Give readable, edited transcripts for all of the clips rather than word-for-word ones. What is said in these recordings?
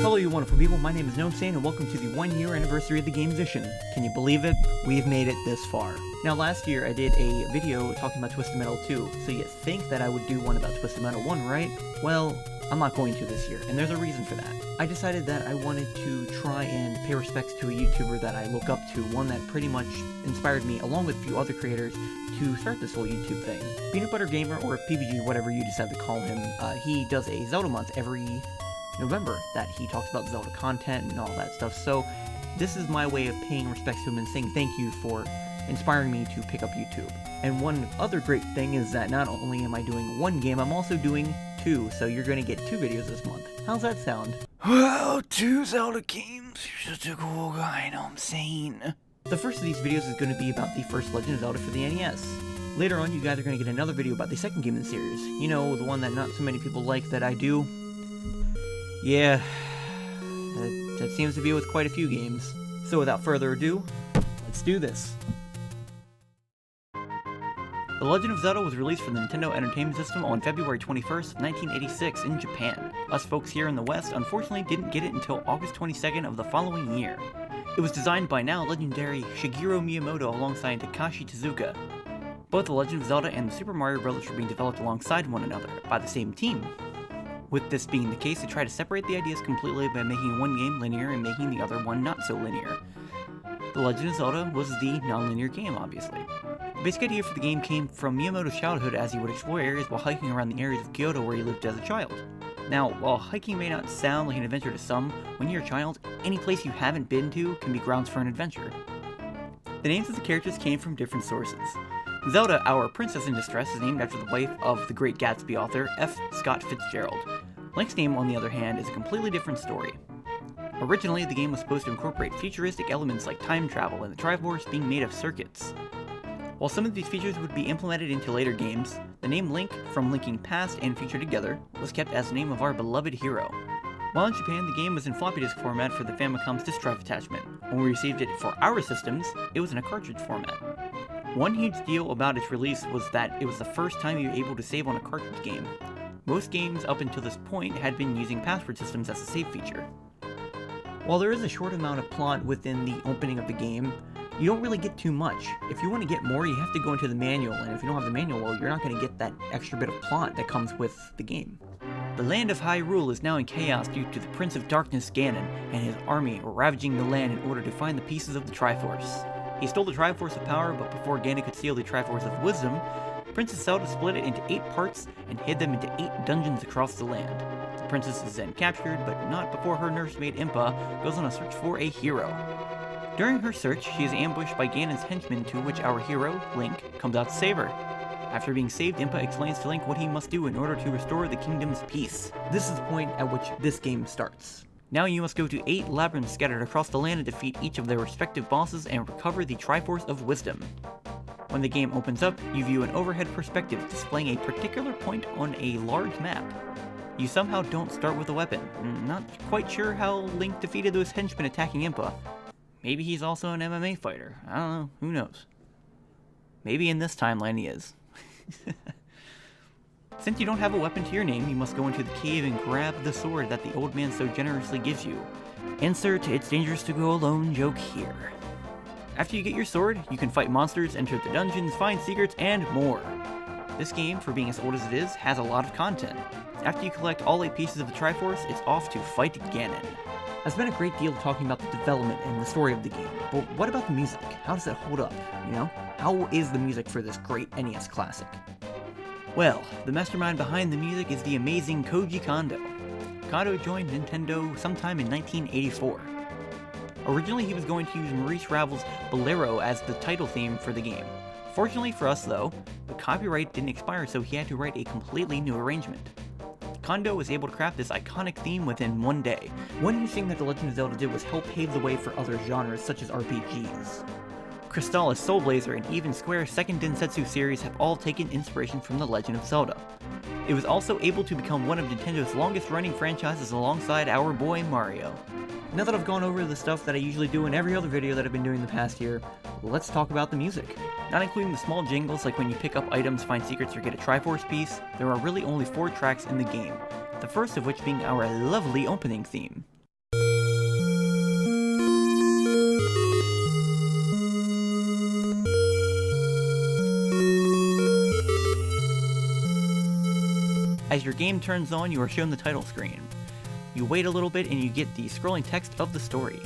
Hello you wonderful people, my name is Nosane and welcome to the 1 year anniversary of the Gamesician. Can you believe it? We've made it this far. Now last year I did a video talking about Twisted Metal 2, so you think that I would do one about Twisted Metal 1, right? Well, I'm not going to this year, and there's a reason for that. I decided that I wanted to try and pay respects to a YouTuber that I look up to, one that pretty much inspired me, along with a few other creators, to start this whole YouTube thing. Peanut Butter Gamer, or PBG, whatever you decide to call him, he does a Zelda Month every November that he talks about Zelda content and all that stuff, so this is my way of paying respects to him and saying thank you for inspiring me to pick up YouTube. And one other great thing is that not only am I doing one game, I'm also doing two, so you're going to get 2 videos this month. How's that sound? Well, 2 Zelda games, you're such a cool guy, you know what I'm saying? The first of these videos is going to be about the first Legend of Zelda for the NES. Later on, you guys are going to get another video about the second game in the series. You know, the one that not so many people like that I do. Yeah, that seems to be with quite a few games. So without further ado, let's do this. The Legend of Zelda was released for the Nintendo Entertainment System on February 21st, 1986 in Japan. Us folks here in the West unfortunately didn't get it until August 22nd of the following year. It was designed by now legendary Shigeru Miyamoto alongside Takashi Tezuka. Both The Legend of Zelda and the Super Mario Bros. Were being developed alongside one another by the same team. With this being the case, they try to separate the ideas completely by making one game linear and making the other one not so linear. The Legend of Zelda was the non-linear game, obviously. The basic idea for the game came from Miyamoto's childhood as he would explore areas while hiking around the areas of Kyoto where he lived as a child. Now, while hiking may not sound like an adventure to some, when you're a child, any place you haven't been to can be grounds for an adventure. The names of the characters came from different sources. Zelda, our princess in distress, is named after the wife of the Great Gatsby author F. Scott Fitzgerald. Link's name, on the other hand, is a completely different story. Originally, the game was supposed to incorporate futuristic elements like time travel and the Triforce being made of circuits. While some of these features would be implemented into later games, the name Link, from linking past and future together, was kept as the name of our beloved hero. While in Japan, the game was in floppy disk format for the Famicom's disk drive attachment. When we received it for our systems, it was in a cartridge format. One huge deal about its release was that it was the first time you were able to save on a cartridge game. Most games up until this point had been using password systems as a save feature. While there is a short amount of plot within the opening of the game, you don't really get too much. If you want to get more, you have to go into the manual, and if you don't have the manual, well, you're not going to get that extra bit of plot that comes with the game. The land of Hyrule is now in chaos due to the Prince of Darkness Ganon and his army ravaging the land in order to find the pieces of the Triforce. He stole the Triforce of Power, but before Ganon could steal the Triforce of Wisdom, Princess Zelda split it into 8 parts and hid them into 8 dungeons across the land. The princess is then captured, but not before her nursemaid Impa goes on a search for a hero. During her search, she is ambushed by Ganon's henchmen, to which our hero, Link, comes out to save her. After being saved, Impa explains to Link what he must do in order to restore the kingdom's peace. This is the point at which this game starts. Now you must go to 8 labyrinths scattered across the land and defeat each of their respective bosses and recover the Triforce of Wisdom. When the game opens up, you view an overhead perspective displaying a particular point on a large map. You somehow don't start with a weapon. Not quite sure how Link defeated those henchmen attacking Impa. Maybe he's also an MMA fighter. I don't know, who knows. Maybe in this timeline he is. Since you don't have a weapon to your name, you must go into the cave and grab the sword that the old man so generously gives you. Insert "it's dangerous to go alone" joke here. After you get your sword, you can fight monsters, enter the dungeons, find secrets, and more. This game, for being as old as it is, has a lot of content. After you collect all 8 pieces of the Triforce, it's off to fight Ganon. I spent a great deal talking about the development and the story of the game, but what about the music? How does it hold up, you know? How is the music for this great NES classic? Well, the mastermind behind the music is the amazing Koji Kondo. Kondo joined Nintendo sometime in 1984. Originally, he was going to use Maurice Ravel's Bolero as the title theme for the game. Fortunately for us, though, the copyright didn't expire, so he had to write a completely new arrangement. Kondo was able to craft this iconic theme within 1 day. One huge thing that The Legend of Zelda did was help pave the way for other genres, such as RPGs. Crystalis, Soul Blazer, and even Square's second Densetsu series have all taken inspiration from The Legend of Zelda. It was also able to become one of Nintendo's longest-running franchises alongside our boy Mario. Now that I've gone over the stuff that I usually do in every other video that I've been doing the past year, let's talk about the music. Not including the small jingles like when you pick up items, find secrets, or get a Triforce piece, there are really only 4 tracks in the game, the first of which being our lovely opening theme. As your game turns on, you are shown the title screen. You wait a little bit and you get the scrolling text of the story.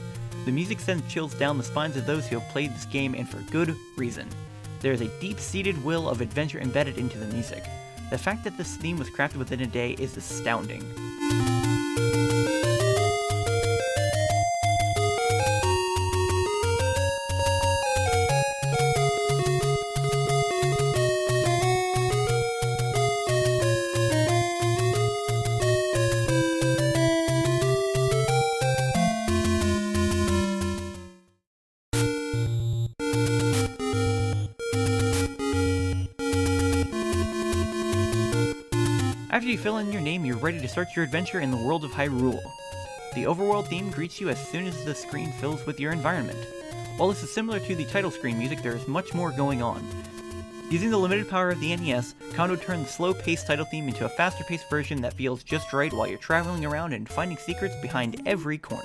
The music sends chills down the spines of those who have played this game, and for good reason. There is a deep-seated will of adventure embedded into the music. The fact that this theme was crafted within a day is astounding. After you fill in your name, you're ready to start your adventure in the world of Hyrule. The overworld theme greets you as soon as the screen fills with your environment. While this is similar to the title screen music, there is much more going on. Using the limited power of the NES, Kondo turned the slow-paced title theme into a faster-paced version that feels just right while you're traveling around and finding secrets behind every corner.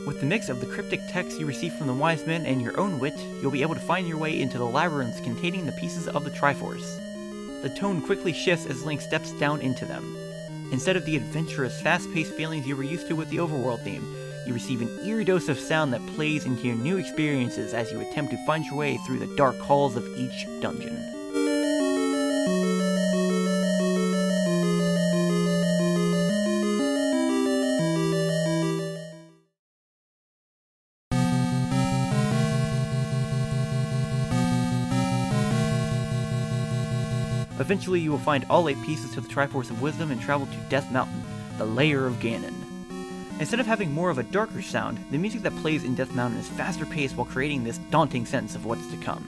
With the mix of the cryptic text you receive from the wise men and your own wit, you'll be able to find your way into the labyrinths containing the pieces of the Triforce. The tone quickly shifts as Link steps down into them. Instead of the adventurous, fast-paced feelings you were used to with the overworld theme, you receive an eerie dose of sound that plays into your new experiences as you attempt to find your way through the dark halls of each dungeon. Eventually, you will find all 8 pieces to the Triforce of Wisdom and travel to Death Mountain, the lair of Ganon. Instead of having more of a darker sound, the music that plays in Death Mountain is faster paced while creating this daunting sense of what's to come.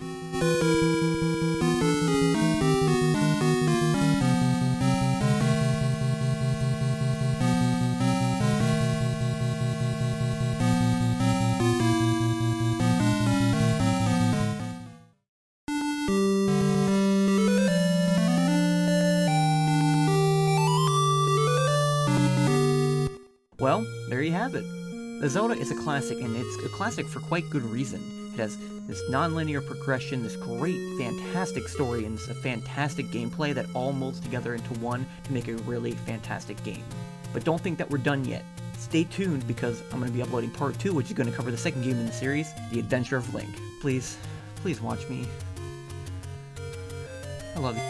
Well, there you have it. The Zelda is a classic, and it's a classic for quite good reason. It has this non-linear progression, this great, fantastic story, and a fantastic gameplay that all molds together into one to make a really fantastic game. But don't think that we're done yet. Stay tuned, because I'm going to be uploading part 2, which is going to cover the second game in the series, The Adventure of Link. Please watch me. I love you.